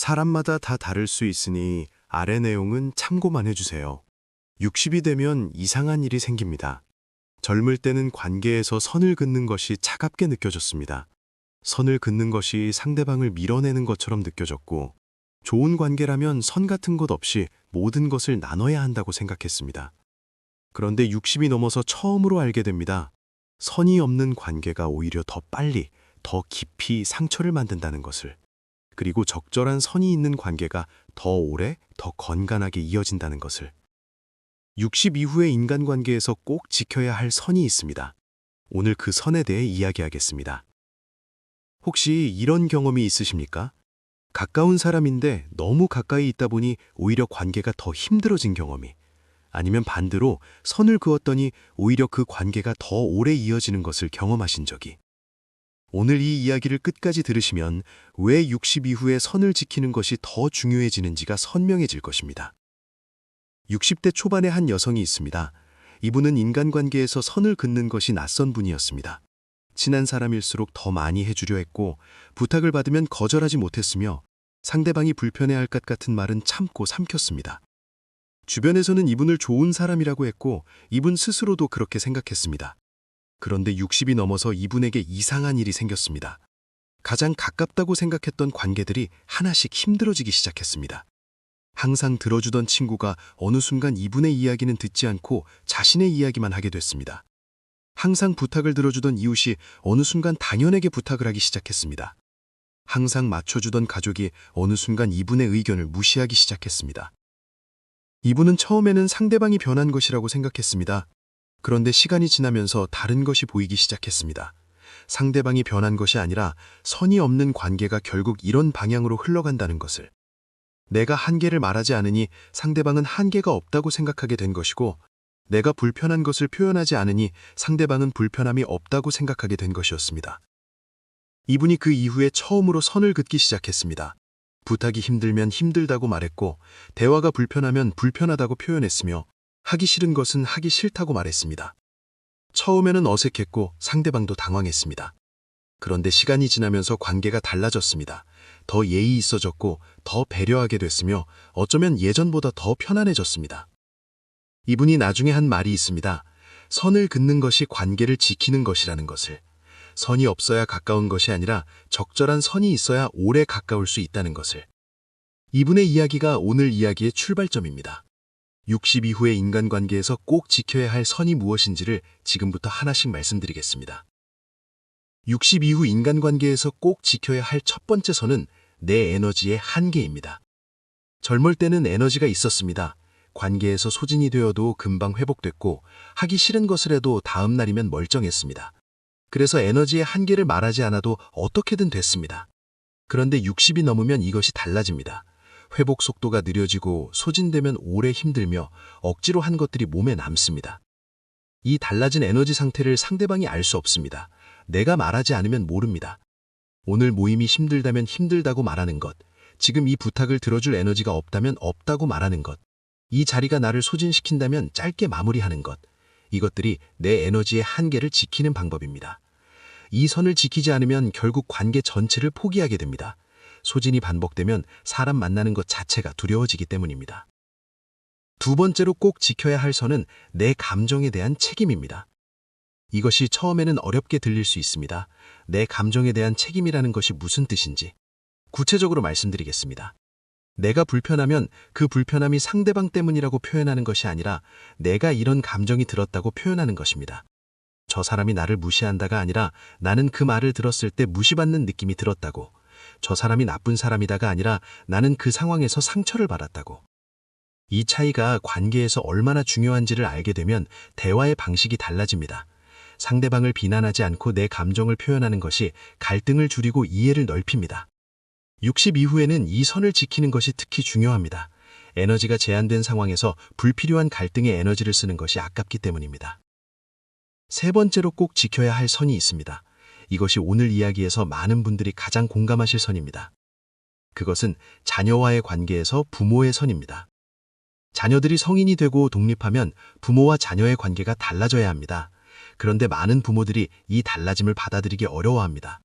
사람마다 다 다를 수 있으니 아래 내용은 참고만 해주세요. 60이 되면 이상한 일이 생깁니다. 젊을 때는 관계에서 선을 긋는 것이 차갑게 느껴졌습니다. 선을 긋는 것이 상대방을 밀어내는 것처럼 느껴졌고, 좋은 관계라면 선 같은 것 없이 모든 것을 나눠야 한다고 생각했습니다. 그런데 60이 넘어서 처음으로 알게 됩니다. 선이 없는 관계가 오히려 더 빨리, 더 깊이 상처를 만든다는 것을. 그리고 적절한 선이 있는 관계가 더 오래, 더 건강하게 이어진다는 것을. 60 이후의 인간관계에서 꼭 지켜야 할 선이 있습니다. 오늘 그 선에 대해 이야기하겠습니다. 혹시 이런 경험이 있으십니까? 가까운 사람인데 너무 가까이 있다 보니 오히려 관계가 더 힘들어진 경험이. 아니면 반대로 선을 그었더니 오히려 그 관계가 더 오래 이어지는 것을 경험하신 적이. 오늘 이 이야기를 끝까지 들으시면 왜 60 이후에 선을 지키는 것이 더 중요해지는지가 선명해질 것입니다. 60대 초반의 한 여성이 있습니다. 이분은 인간관계에서 선을 긋는 것이 낯선 분이었습니다. 친한 사람일수록 더 많이 해주려 했고 부탁을 받으면 거절하지 못했으며 상대방이 불편해할 것 같은 말은 참고 삼켰습니다. 주변에서는 이분을 좋은 사람이라고 했고 이분 스스로도 그렇게 생각했습니다. 그런데 60이 넘어서 이분에게 이상한 일이 생겼습니다. 가장 가깝다고 생각했던 관계들이 하나씩 힘들어지기 시작했습니다. 항상 들어주던 친구가 어느 순간 이분의 이야기는 듣지 않고 자신의 이야기만 하게 됐습니다. 항상 부탁을 들어주던 이웃이 어느 순간 당연하게 부탁을 하기 시작했습니다. 항상 맞춰주던 가족이 어느 순간 이분의 의견을 무시하기 시작했습니다. 이분은 처음에는 상대방이 변한 것이라고 생각했습니다. 그런데 시간이 지나면서 다른 것이 보이기 시작했습니다. 상대방이 변한 것이 아니라 선이 없는 관계가 결국 이런 방향으로 흘러간다는 것을. 내가 한계를 말하지 않으니 상대방은 한계가 없다고 생각하게 된 것이고, 내가 불편한 것을 표현하지 않으니 상대방은 불편함이 없다고 생각하게 된 것이었습니다. 이분이 그 이후에 처음으로 선을 긋기 시작했습니다. 부탁이 힘들면 힘들다고 말했고, 대화가 불편하면 불편하다고 표현했으며, 하기 싫은 것은 하기 싫다고 말했습니다. 처음에는 어색했고 상대방도 당황했습니다. 그런데 시간이 지나면서 관계가 달라졌습니다. 더 예의 있어졌고 더 배려하게 됐으며 어쩌면 예전보다 더 편안해졌습니다. 이분이 나중에 한 말이 있습니다. 선을 긋는 것이 관계를 지키는 것이라는 것을. 선이 없어야 가까운 것이 아니라 적절한 선이 있어야 오래 가까울 수 있다는 것을. 이분의 이야기가 오늘 이야기의 출발점입니다. 60 이후의 인간관계에서 꼭 지켜야 할 선이 무엇인지를 지금부터 하나씩 말씀드리겠습니다. 60 이후 인간관계에서 꼭 지켜야 할 첫 번째 선은 내 에너지의 한계입니다. 젊을 때는 에너지가 있었습니다. 관계에서 소진이 되어도 금방 회복됐고 하기 싫은 것을 해도 다음 날이면 멀쩡했습니다. 그래서 에너지의 한계를 말하지 않아도 어떻게든 됐습니다. 그런데 60이 넘으면 이것이 달라집니다. 회복 속도가 느려지고 소진되면 오래 힘들며 억지로 한 것들이 몸에 남습니다. 이 달라진 에너지 상태를 상대방이 알 수 없습니다. 내가 말하지 않으면 모릅니다. 오늘 모임이 힘들다면 힘들다고 말하는 것, 지금 이 부탁을 들어줄 에너지가 없다면 없다고 말하는 것, 이 자리가 나를 소진시킨다면 짧게 마무리하는 것, 이것들이 내 에너지의 한계를 지키는 방법입니다. 이 선을 지키지 않으면 결국 관계 전체를 포기하게 됩니다. 소진이 반복되면 사람 만나는 것 자체가 두려워지기 때문입니다. 두 번째로 꼭 지켜야 할 선은 내 감정에 대한 책임입니다. 이것이 처음에는 어렵게 들릴 수 있습니다. 내 감정에 대한 책임이라는 것이 무슨 뜻인지 구체적으로 말씀드리겠습니다. 내가 불편하면 그 불편함이 상대방 때문이라고 표현하는 것이 아니라 내가 이런 감정이 들었다고 표현하는 것입니다. 저 사람이 나를 무시한다가 아니라 나는 그 말을 들었을 때 무시받는 느낌이 들었다고. 저 사람이 나쁜 사람이다가 아니라 나는 그 상황에서 상처를 받았다고. 이 차이가 관계에서 얼마나 중요한지를 알게 되면 대화의 방식이 달라집니다. 상대방을 비난하지 않고 내 감정을 표현하는 것이 갈등을 줄이고 이해를 넓힙니다. 60 이후에는 이 선을 지키는 것이 특히 중요합니다. 에너지가 제한된 상황에서 불필요한 갈등에 에너지를 쓰는 것이 아깝기 때문입니다. 세 번째로 꼭 지켜야 할 선이 있습니다. 이것이 오늘 이야기에서 많은 분들이 가장 공감하실 선입니다. 그것은 자녀와의 관계에서 부모의 선입니다. 자녀들이 성인이 되고 독립하면 부모와 자녀의 관계가 달라져야 합니다. 그런데 많은 부모들이 이 달라짐을 받아들이기 어려워합니다.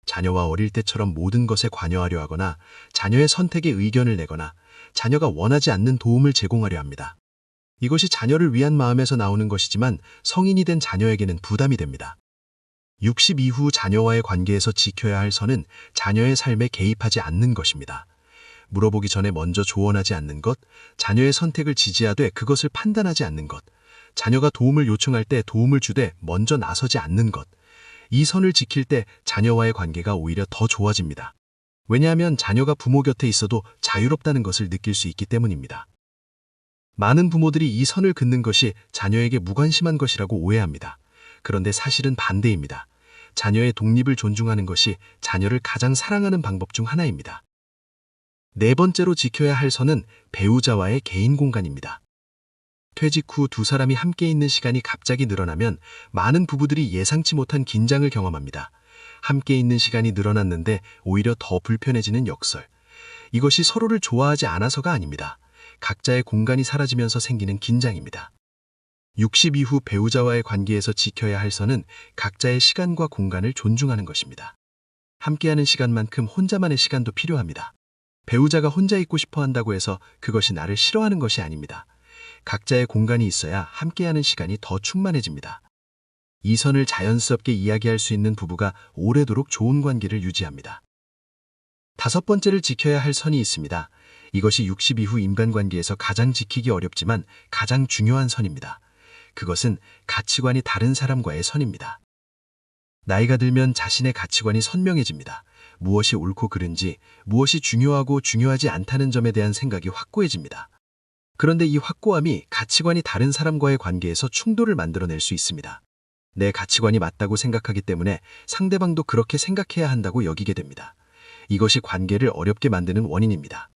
자녀와 어릴 때처럼 모든 것에 관여하려 하거나 자녀의 선택에 의견을 내거나 자녀가 원하지 않는 도움을 제공하려 합니다. 이것이 자녀를 위한 마음에서 나오는 것이지만 성인이 된 자녀에게는 부담이 됩니다. 60 이후 자녀와의 관계에서 지켜야 할 선은 자녀의 삶에 개입하지 않는 것입니다. 물어보기 전에 먼저 조언하지 않는 것, 자녀의 선택을 지지하되 그것을 판단하지 않는 것, 자녀가 도움을 요청할 때 도움을 주되 먼저 나서지 않는 것, 이 선을 지킬 때 자녀와의 관계가 오히려 더 좋아집니다. 왜냐하면 자녀가 부모 곁에 있어도 자유롭다는 것을 느낄 수 있기 때문입니다. 많은 부모들이 이 선을 긋는 것이 자녀에게 무관심한 것이라고 오해합니다. 그런데 사실은 반대입니다. 자녀의 독립을 존중하는 것이 자녀를 가장 사랑하는 방법 중 하나입니다. 네 번째로 지켜야 할 선은 배우자와의 개인 공간입니다. 퇴직 후 두 사람이 함께 있는 시간이 갑자기 늘어나면 많은 부부들이 예상치 못한 긴장을 경험합니다. 함께 있는 시간이 늘어났는데 오히려 더 불편해지는 역설. 이것이 서로를 좋아하지 않아서가 아닙니다. 각자의 공간이 사라지면서 생기는 긴장입니다. 60 이후 배우자와의 관계에서 지켜야 할 선은 각자의 시간과 공간을 존중하는 것입니다. 함께하는 시간만큼 혼자만의 시간도 필요합니다. 배우자가 혼자 있고 싶어 한다고 해서 그것이 나를 싫어하는 것이 아닙니다. 각자의 공간이 있어야 함께하는 시간이 더 충만해집니다. 이 선을 자연스럽게 이야기할 수 있는 부부가 오래도록 좋은 관계를 유지합니다. 다섯 번째를 지켜야 할 선이 있습니다. 이것이 60 이후 인간관계에서 가장 지키기 어렵지만 가장 중요한 선입니다. 그것은 가치관이 다른 사람과의 선입니다. 나이가 들면 자신의 가치관이 선명해집니다. 무엇이 옳고 그른지, 무엇이 중요하고 중요하지 않다는 점에 대한 생각이 확고해집니다. 그런데 이 확고함이 가치관이 다른 사람과의 관계에서 충돌을 만들어낼 수 있습니다. 내 가치관이 맞다고 생각하기 때문에 상대방도 그렇게 생각해야 한다고 여기게 됩니다. 이것이 관계를 어렵게 만드는 원인입니다.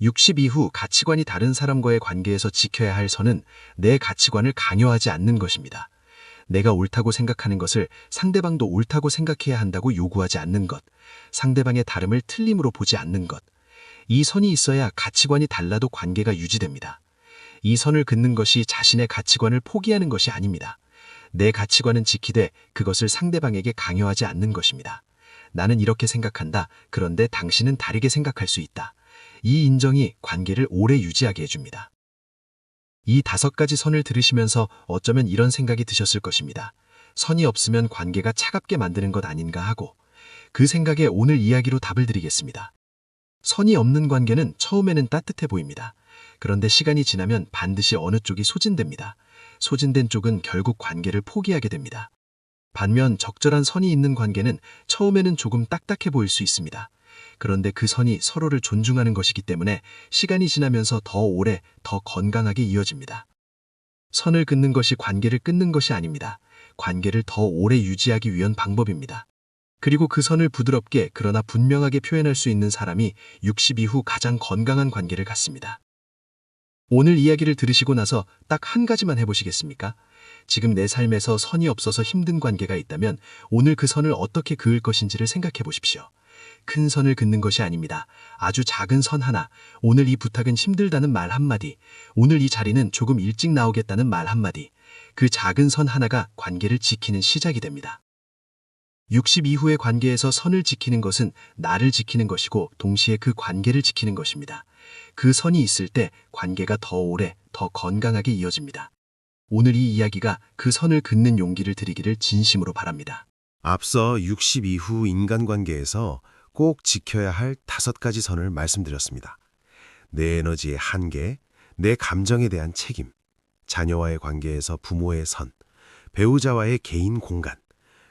60 이후 가치관이 다른 사람과의 관계에서 지켜야 할 선은 내 가치관을 강요하지 않는 것입니다. 내가 옳다고 생각하는 것을 상대방도 옳다고 생각해야 한다고 요구하지 않는 것, 상대방의 다름을 틀림으로 보지 않는 것. 이 선이 있어야 가치관이 달라도 관계가 유지됩니다. 이 선을 긋는 것이 자신의 가치관을 포기하는 것이 아닙니다. 내 가치관은 지키되 그것을 상대방에게 강요하지 않는 것입니다. 나는 이렇게 생각한다. 그런데 당신은 다르게 생각할 수 있다. 이 인정이 관계를 오래 유지하게 해줍니다. 이 5가지 선을 들으시면서 어쩌면 이런 생각이 드셨을 것입니다. 선이 없으면 관계가 차갑게 만드는 것 아닌가 하고, 그 생각에 오늘 이야기로 답을 드리겠습니다. 선이 없는 관계는 처음에는 따뜻해 보입니다. 그런데 시간이 지나면 반드시 어느 쪽이 소진됩니다. 소진된 쪽은 결국 관계를 포기하게 됩니다. 반면 적절한 선이 있는 관계는 처음에는 조금 딱딱해 보일 수 있습니다. 그런데 그 선이 서로를 존중하는 것이기 때문에 시간이 지나면서 더 오래, 더 건강하게 이어집니다. 선을 긋는 것이 관계를 끊는 것이 아닙니다. 관계를 더 오래 유지하기 위한 방법입니다. 그리고 그 선을 부드럽게 그러나 분명하게 표현할 수 있는 사람이 60 이후 가장 건강한 관계를 갖습니다. 오늘 이야기를 들으시고 나서 딱 한 가지만 해보시겠습니까? 지금 내 삶에서 선이 없어서 힘든 관계가 있다면 오늘 그 선을 어떻게 그을 것인지를 생각해 보십시오. 큰 선을 긋는 것이 아닙니다. 아주 작은 선 하나, 오늘 이 부탁은 힘들다는 말 한마디, 오늘 이 자리는 조금 일찍 나오겠다는 말 한마디, 그 작은 선 하나가 관계를 지키는 시작이 됩니다. 60 이후의 관계에서 선을 지키는 것은 나를 지키는 것이고 동시에 그 관계를 지키는 것입니다. 그 선이 있을 때 관계가 더 오래, 더 건강하게 이어집니다. 오늘 이 이야기가 그 선을 긋는 용기를 드리기를 진심으로 바랍니다. 앞서 60 이후 인간관계에서 꼭 지켜야 할 5가지 선을 말씀드렸습니다. 내 에너지의 한계, 내 감정에 대한 책임, 자녀와의 관계에서 부모의 선, 배우자와의 개인 공간,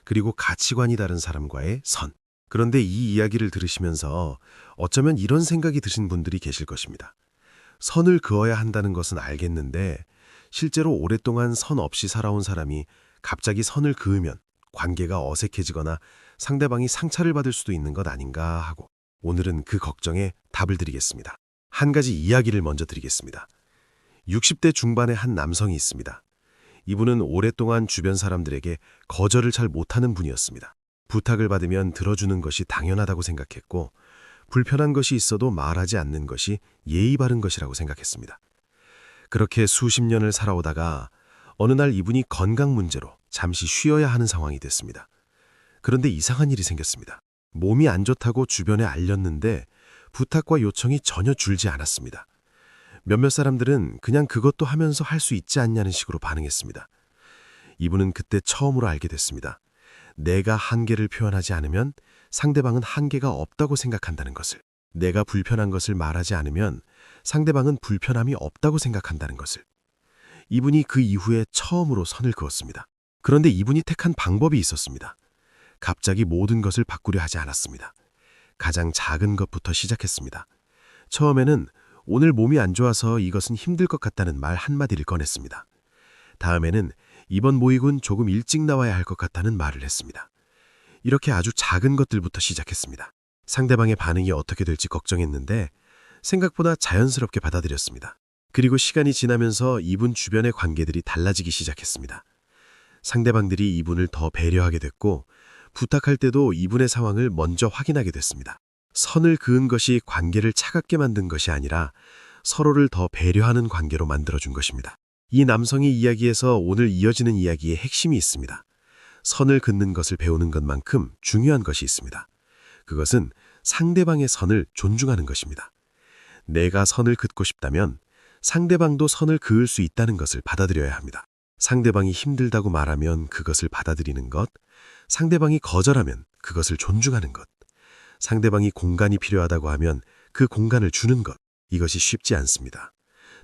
그리고 가치관이 다른 사람과의 선. 그런데 이 이야기를 들으시면서 어쩌면 이런 생각이 드신 분들이 계실 것입니다. 선을 그어야 한다는 것은 알겠는데 실제로 오랫동안 선 없이 살아온 사람이 갑자기 선을 그으면 관계가 어색해지거나 상대방이 상처를 받을 수도 있는 것 아닌가 하고, 오늘은 그 걱정에 답을 드리겠습니다. 한 가지 이야기를 먼저 드리겠습니다. 60대 중반의 한 남성이 있습니다. 이분은 오랫동안 주변 사람들에게 거절을 잘 못하는 분이었습니다. 부탁을 받으면 들어주는 것이 당연하다고 생각했고, 불편한 것이 있어도 말하지 않는 것이 예의 바른 것이라고 생각했습니다. 그렇게 수십 년을 살아오다가 어느 날 이분이 건강 문제로 잠시 쉬어야 하는 상황이 됐습니다. 그런데 이상한 일이 생겼습니다. 몸이 안 좋다고 주변에 알렸는데 부탁과 요청이 전혀 줄지 않았습니다. 몇몇 사람들은 그냥 그것도 하면서 할 수 있지 않냐는 식으로 반응했습니다. 이분은 그때 처음으로 알게 됐습니다. 내가 한계를 표현하지 않으면 상대방은 한계가 없다고 생각한다는 것을. 내가 불편한 것을 말하지 않으면 상대방은 불편함이 없다고 생각한다는 것을. 이분이 그 이후에 처음으로 선을 그었습니다. 그런데 이분이 택한 방법이 있었습니다. 갑자기 모든 것을 바꾸려 하지 않았습니다. 가장 작은 것부터 시작했습니다. 처음에는 오늘 몸이 안 좋아서 이것은 힘들 것 같다는 말 한마디를 꺼냈습니다. 다음에는 이번 모임은 조금 일찍 나와야 할 것 같다는 말을 했습니다. 이렇게 아주 작은 것들부터 시작했습니다. 상대방의 반응이 어떻게 될지 걱정했는데 생각보다 자연스럽게 받아들였습니다. 그리고 시간이 지나면서 이분 주변의 관계들이 달라지기 시작했습니다. 상대방들이 이분을 더 배려하게 됐고 부탁할 때도 이분의 상황을 먼저 확인하게 됐습니다. 선을 그은 것이 관계를 차갑게 만든 것이 아니라 서로를 더 배려하는 관계로 만들어준 것입니다. 이 남성의 이야기에서 오늘 이어지는 이야기의 핵심이 있습니다. 선을 긋는 것을 배우는 것만큼 중요한 것이 있습니다. 그것은 상대방의 선을 존중하는 것입니다. 내가 선을 긋고 싶다면 상대방도 선을 그을 수 있다는 것을 받아들여야 합니다. 상대방이 힘들다고 말하면 그것을 받아들이는 것, 상대방이 거절하면 그것을 존중하는 것, 상대방이 공간이 필요하다고 하면 그 공간을 주는 것, 이것이 쉽지 않습니다.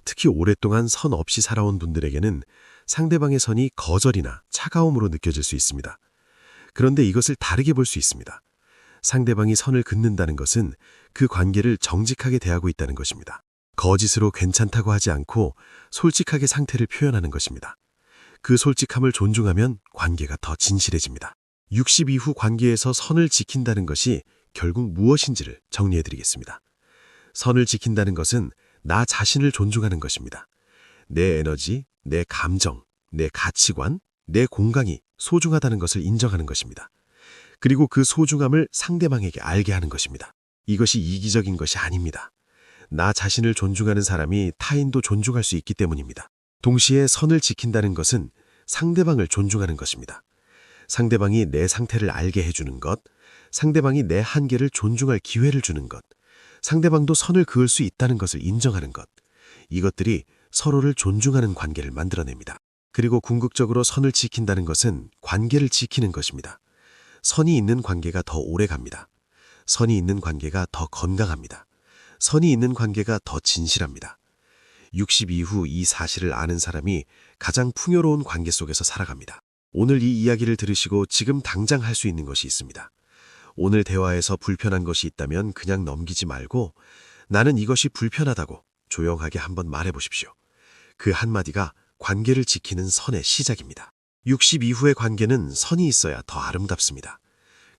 특히 오랫동안 선 없이 살아온 분들에게는 상대방의 선이 거절이나 차가움으로 느껴질 수 있습니다. 그런데 이것을 다르게 볼 수 있습니다. 상대방이 선을 긋는다는 것은 그 관계를 정직하게 대하고 있다는 것입니다. 거짓으로 괜찮다고 하지 않고 솔직하게 상태를 표현하는 것입니다. 그 솔직함을 존중하면 관계가 더 진실해집니다. 60 이후 관계에서 선을 지킨다는 것이 결국 무엇인지를 정리해드리겠습니다. 선을 지킨다는 것은 나 자신을 존중하는 것입니다. 내 에너지, 내 감정, 내 가치관, 내 공간이 소중하다는 것을 인정하는 것입니다. 그리고 그 소중함을 상대방에게 알게 하는 것입니다. 이것이 이기적인 것이 아닙니다. 나 자신을 존중하는 사람이 타인도 존중할 수 있기 때문입니다. 동시에 선을 지킨다는 것은 상대방을 존중하는 것입니다. 상대방이 내 상태를 알게 해주는 것, 상대방이 내 한계를 존중할 기회를 주는 것, 상대방도 선을 그을 수 있다는 것을 인정하는 것, 이것들이 서로를 존중하는 관계를 만들어냅니다. 그리고 궁극적으로 선을 지킨다는 것은 관계를 지키는 것입니다. 선이 있는 관계가 더 오래 갑니다. 선이 있는 관계가 더 건강합니다. 선이 있는 관계가 더 진실합니다. 60 이후 이 사실을 아는 사람이 가장 풍요로운 관계 속에서 살아갑니다. 오늘 이 이야기를 들으시고 지금 당장 할 수 있는 것이 있습니다. 오늘 대화에서 불편한 것이 있다면 그냥 넘기지 말고 나는 이것이 불편하다고 조용하게 한번 말해보십시오. 그 한마디가 관계를 지키는 선의 시작입니다. 60 이후의 관계는 선이 있어야 더 아름답습니다.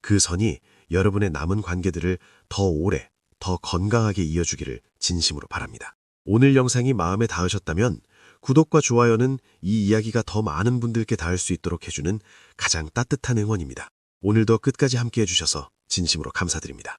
그 선이 여러분의 남은 관계들을 더 오래, 더 건강하게 이어주기를 진심으로 바랍니다. 오늘 영상이 마음에 닿으셨다면 구독과 좋아요는 이 이야기가 더 많은 분들께 닿을 수 있도록 해주는 가장 따뜻한 응원입니다. 오늘도 끝까지 함께해 주셔서 진심으로 감사드립니다.